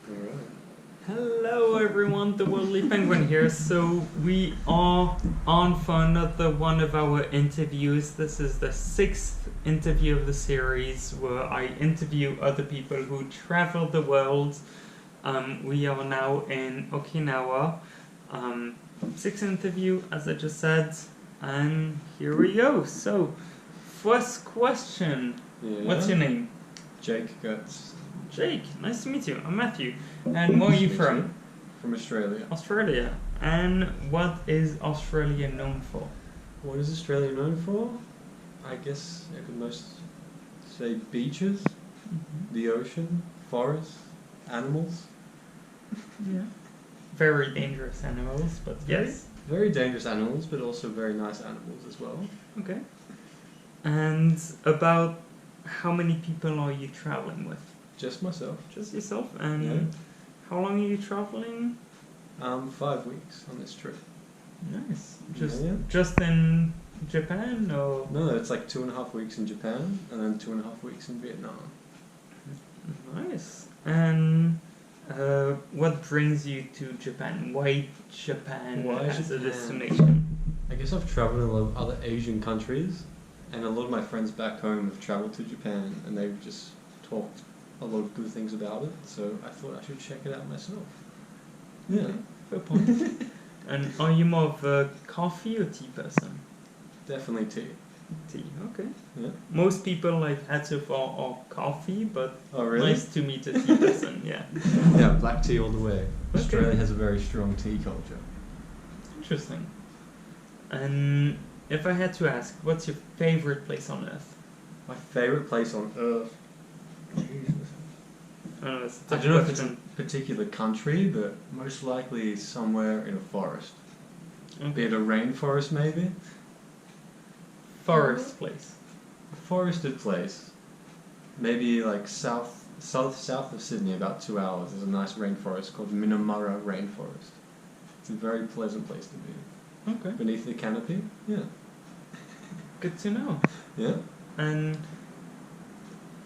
Alright. Hello everyone, the Worldly Penguin here. So we are on for another one of our interviews. This is the 6th interview of the series where I interview other people who travel the world. We are now in Okinawa. 6th interview, as I just said, and here we go. So, first question. Yeah. What's your name? Jake Guts. Jake, nice to meet you. I'm Matthew. And where are you from? From Australia. Australia. And what is Australia known for? What is Australia known for? I guess I could most say beaches, the ocean, forests, animals. Yeah. Very dangerous animals, but yes. Very dangerous animals, but also very nice animals as well. Okay. And about how many people are you traveling with? Just myself. Just yourself? And Yeah. how long are you traveling? 5 weeks on this trip. Nice. Yeah. Just in Japan or? No, it's like 2.5 weeks in Japan and then 2.5 weeks in Vietnam. Nice. And what brings you to Japan? Why Japan as a destination? I guess I've travelled in a lot of other Asian countries, and a lot of my friends back home have travelled to Japan, and they've just talked a lot of good things about it, so I thought I should check it out myself. Yeah. Okay, fair point. And are you more of a coffee or tea person? Definitely tea. Tea, okay. Yeah. Most people like heads are coffee, but Oh, really? nice to meet a tea person, yeah. Yeah, black tea all the way. Okay. Australia has a very strong tea culture. Interesting. And if I had to ask, what's your favorite place on earth? My favourite place on earth. I don't know if it's a particular country, but most likely somewhere in a forest. Be it a rainforest, maybe? Forest place. A forested place. Maybe like south of Sydney, about 2 hours, there's a nice rainforest called Minamara Rainforest. It's a very pleasant place to be. Okay. Beneath the canopy? Yeah. Good to know. Yeah? And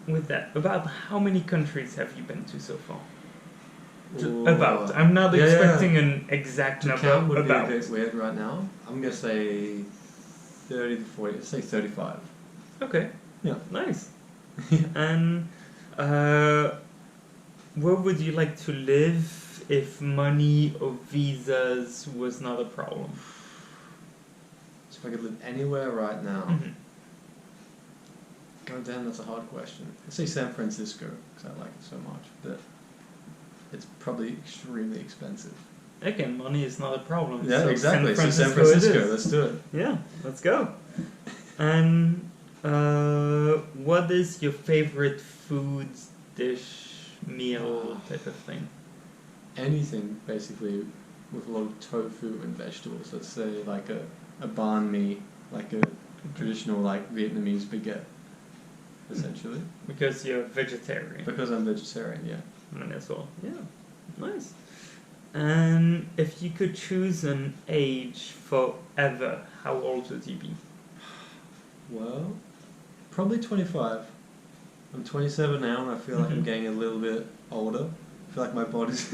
with that, about how many countries have you been to so far? Ooh. About. I'm not Yeah, expecting an exact To number. count would About. be a bit weird right now. I'm going to say 30 to 40, let's say 35. Okay. Yeah. Nice. Yeah. And where would you like to live if money or visas was not a problem? So if I could live anywhere right now, Mhm. God damn, that's a hard question. I'd say San Francisco, because I like it so much, but it's probably extremely expensive. Again, money is not a problem. Yeah, so exactly. San So San Francisco it Francisco, is. let's do it. Yeah, let's go. And what is your favorite food, dish, meal type of thing? Anything, basically, with a lot of tofu and vegetables. Let's say like a banh mi, like a traditional like Vietnamese baguette, essentially. Because you're vegetarian. Because I'm vegetarian, yeah. Mine as well. Yeah, nice. And if you could choose an age forever, how old would you be? Well, probably 25. I'm 27 now, and I feel like I'm Mhm. getting a little bit older. I feel like my body's...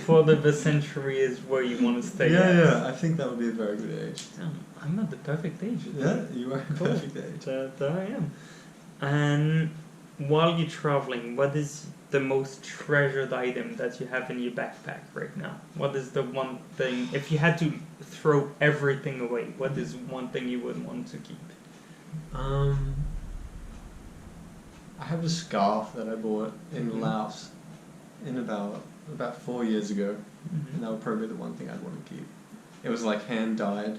Quarter of a century is where you want to stay. yeah, I think that would be a very good age. Damn, I'm at the perfect age. Yeah, you are a Cool. perfect age. There I am. And while you're traveling, what is the most treasured item that you have in your backpack right now? What is the one thing, if you had to throw everything away, what is one thing you would want to keep? I have a scarf that I bought in Mhm. Laos in about 4 years ago, Mhm. and that would probably be the one thing I'd want to keep. It was like hand dyed,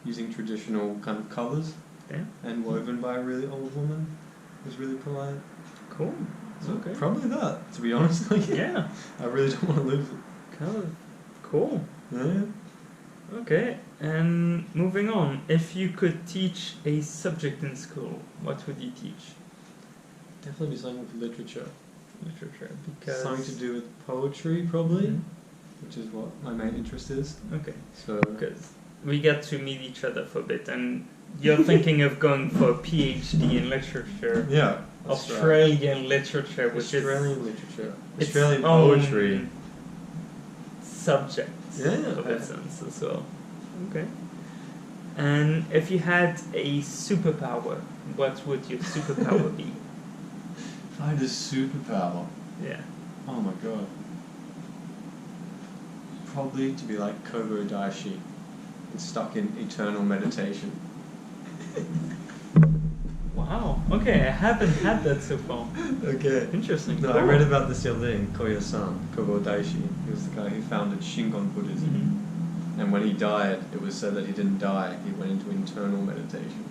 using traditional kind of colours, Yeah. and woven by a really old woman. It was really polite. Cool. So Okay. probably that, to be honest. Like, Yeah. I really don't want to lose it. Kind of cool. Yeah. Okay, and moving on. If you could teach a subject in school, what would you teach? Definitely be something with literature. Literature, because Something to do with poetry, probably, Mhm. which is what my main interest is. Okay, So, because we get to meet each other for a bit, and you're thinking of going for a PhD in literature. yeah. Australian literature, which Australian literature. its Australian own poetry. subject Yeah, of okay. essence as well. Okay. And if you had a superpower, what would your superpower be? If I had a superpower, Yeah. oh my god. Probably to be like Kobo Daishi and stuck in eternal meditation. Wow. Okay, I haven't had that so far. Okay. Interesting. No, Cool. I read about this the other day in Koya-san, Kobo Daishi. He was the guy who founded Shingon Buddhism. Mhm. And when he died, it was said that he didn't die, he went into internal meditation.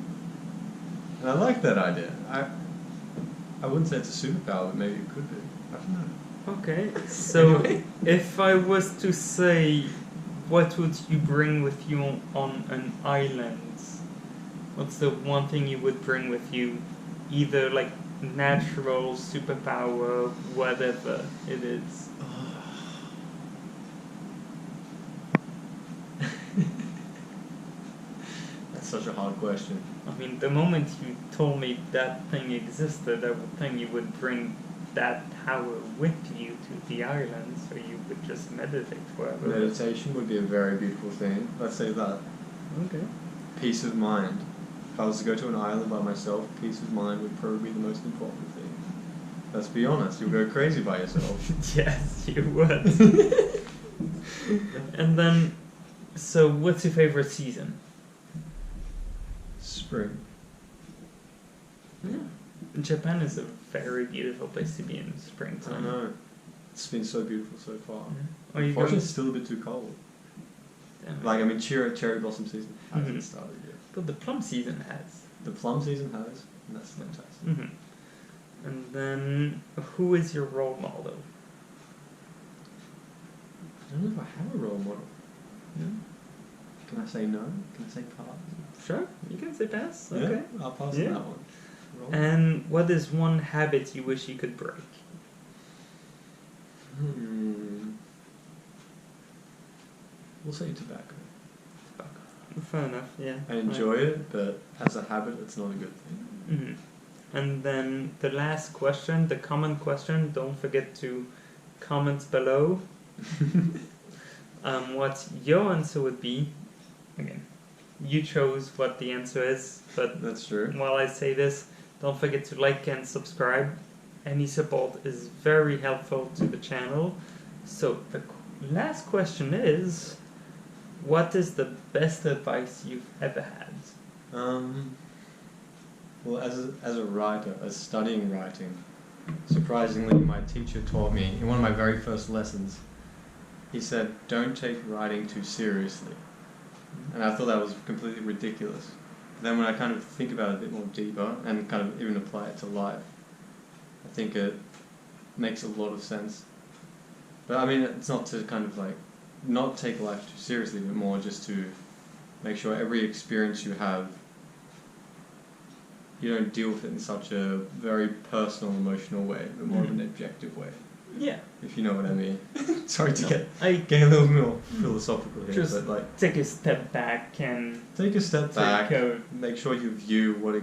And I like that idea. I wouldn't say it's a superpower, but maybe it could be. I don't know. Okay. So, Anyway. if I was to say, what would you bring with you on an island? What's the one thing you would bring with you? Either like natural, superpower, whatever it is. That's such a hard question. I mean, the moment you told me that thing existed, I would think you would bring that power with you to the island, so you would just meditate forever. Meditation would be a very beautiful thing. Let's say that. Okay. Peace of mind. If I was to go to an island by myself, peace of mind would probably be the most important thing. Let's be honest, you'll go crazy by yourself. Yes, you would. And then, so what's your favorite season? Spring. Yeah. Japan is a very beautiful place to be in I springtime. know. It's been so beautiful so far. Are you Unfortunately, going? it's still a bit too cold. Damn it. Like, I mean, cherry blossom season hasn't Mhm. started yet. But the plum season has. The plum season has, and that's fantastic. Mm-hmm. And then, who is your role model? I don't know if I have a role model. Yeah. Can I say no? Can I say pass? Sure, you can say pass. Yeah, Okay. I'll pass Yeah. on that one. Role And what is one habit you wish you could break? We'll say tobacco. Fair enough. Yeah. I enjoy it, but as a habit, it's not a good thing. Mm-hmm. And then the last question, the common question. Don't forget to comment below. What your answer would be. Again, you chose what the answer is, but That's true. while I say this, don't forget to like and subscribe. Any support is very helpful to the channel. So the last question is, what is the best advice you've ever had? Well, as a writer, as studying writing, surprisingly, my teacher taught me in one of my very first lessons. He said, "Don't take writing too seriously," and I thought that was completely ridiculous. Then when I kind of think about it a bit more deeper and kind of even apply it to life, I think it makes a lot of sense. But I mean, it's not to kind of like not take life too seriously, but more just to make sure every experience you have, you don't deal with it in such a very personal, emotional way, but more of an objective way, Yeah. if you know what I mean. Sorry to No, get I a little more philosophical here, Just- but like, take a step back and take a step back, take a make sure you view what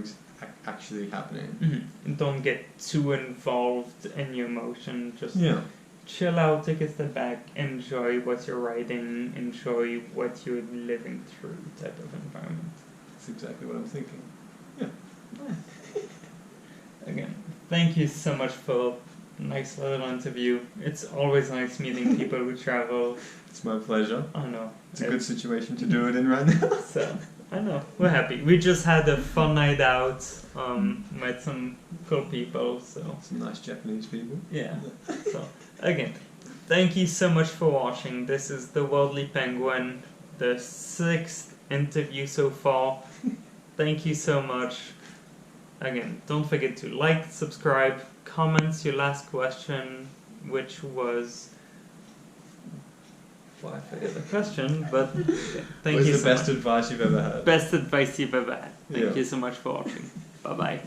actually happening. and don't get too involved in your emotion. Just Yeah. chill out, take a step back, enjoy what you're writing, enjoy what you're living through type of environment. That's exactly what I'm thinking. Again, thank you so much for a nice little interview. It's always nice meeting people who travel. It's my pleasure. I know. It's a good situation to do it in right now. So, I know. We're happy. We just had a fun night out, met some cool people, so Some nice Japanese people. yeah. So, again, thank you so much for watching. This is The Worldly Penguin, the 6th interview so far. Thank you so much. Again, don't forget to like, subscribe, comment your last question, which was... Well, I forget the question, but thank What's you the so best much. advice you've ever had? Best advice you've ever had. Thank Yeah. you so much for watching. Bye-bye.